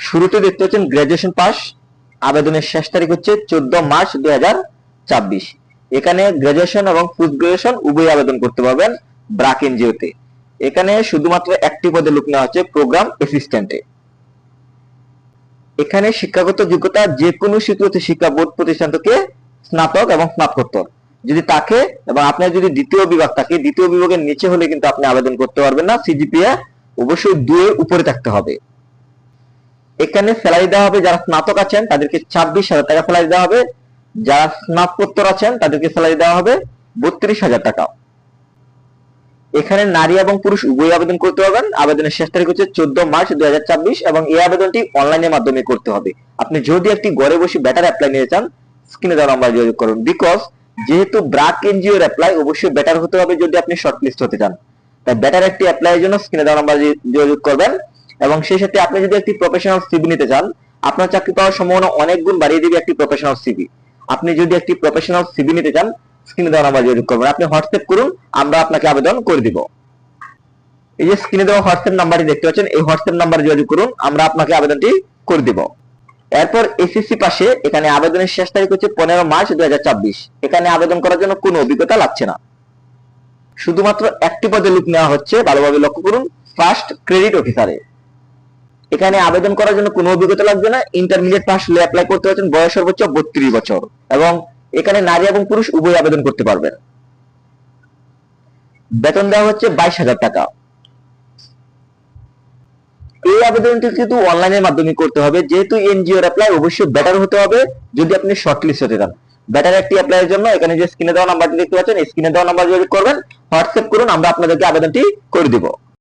শুরুতে দেখতে পাচ্ছেন গ্রাজুয়েশন পাস, আবেদনের শেষ তারিখ হচ্ছে 14 মার্চ 2024। এখানে গ্রাজুয়েশন এবং পোস্ট গ্রাজুয়েশন উভয় আবেদন করতে পারবেন ব্র্যাক এনজিওতে। এখানে শুধুমাত্র একটি পদে লোক নেওয়া হচ্ছে, প্রোগ্রাম অ্যাসিস্ট্যান্টে। এখানে শিক্ষাগত যোগ্যতা যে কোনো স্বীকৃত শিক্ষা বোর্ড প্রতিষ্ঠান থেকে স্নাতক এবং স্নাতকোত্তর যদি থাকে, এবং আপনার যদি দ্বিতীয় বিভাগ থাকে, দ্বিতীয় বিভাগের নিচে হলে কিন্তু আপনি আবেদন করতে পারবেন না। সিজিপিএ অবশ্যই 2 এর উপরে থাকতে হবে। এখানে স্যালারি দেওয়া হবে, যারা স্নাতক আছেন তাদেরকে 26,000 টাকা স্যালারি দেওয়া হবে, যারা স্নাতকোত্তর আছেন তাদেরকে স্যালারি দেওয়া হবে 32,000 টাকা। এখানে নারী এবং পুরুষ উভয় আবেদন করতে পারবেন। আবেদনের শেষ তারিখ হচ্ছে 14 মার্চ 2024 এবং এই আবেদনটি অনলাইনের মাধ্যমে করতে হবে। আপনি যদি একটি ঘরে বসে বেটার অ্যাপ্লাই নিতে চান, স্ক্রিনে দেওয়া নাম্বার যোগাযোগ করুন। বিকজ যেহেতু ব্র্যাক এনজিওর অ্যাপ্লাই অবশ্যই বেটার হতে হবে যদি আপনি শর্টলিস্ট হতে চান, তাই বেটার একটি অ্যাপ্লাইয়ের জন্য স্ক্রিনে দেওয়া নাম্বার যোগাযোগ করবেন। এবং সেই সাথে আপনি যদি একটি প্রফেশনাল সিভি নিতে চান, আপনার চাকরি পাওয়ার সম্ভাবনা অনেক গুণ বাড়িয়ে দিবে একটি প্রফেশনাল সিভি। আপনি যদি একটি প্রফেশনাল সিভি নিতে চান, স্ক্রিনে দেওয়া নাম্বার যোগাযোগ করবেন। আপনি হোয়াটসঅ্যাপ করুন, আমরা আপনাকে আবেদন করে দিব। এই যে স্ক্রিনে দেওয়া হোয়াটসঅ্যাপ নাম্বারটি দেখতে পাচ্ছেন, এই হোয়াটসঅ্যাপ নাম্বারে যোগাযোগ করুন, আমরা আপনাকে আবেদনটি করে দিব। এরপর এসএসসি পাশে এখানে আবেদনের শেষ তারিখ হচ্ছে 15 মার্চ 2024। এখানে আবেদন করার জন্য কোনো অভিজ্ঞতা লাগছে না, শুধুমাত্র একটি পদে লোক নেওয়া হচ্ছে। ভালোভাবে লক্ষ্য করুন, ফার্স্ট ক্রেডিট অফিসারে। এখানে আবেদন করার জন্য কোনো অভিজ্ঞতা লাগবে না, ইন্টারমিডিয়েট পাস হলে অ্যাপ্লাই করতে পারছেন। বয়স সর্বোচ্চ 32 বছর এবং এখানে নারী এবং পুরুষ উভয় আবেদন করতে পারবেন। বেতন দেওয়া হচ্ছে 22,000 টাকা। এই আবেদনটি কিন্তু অনলাইনের মাধ্যমে করতে হবে, যেহেতু এনজিওর অ্যাপ্লাই অবশ্যই বেটার হতে হবে যদি আপনি শর্টলিস্ট হতে চান। বেটার একটি অ্যাপ্লাইয়ের জন্য এখানে যে স্ক্রিনে দেওয়া নাম্বারটি দেখতে পাচ্ছেন, এই স্ক্রিনে দেওয়া নাম্বার যোগাযোগ করবেন, হোয়াটসঅ্যাপ করুন, আমরা আপনাদেরকে আবেদনটি করে দিব।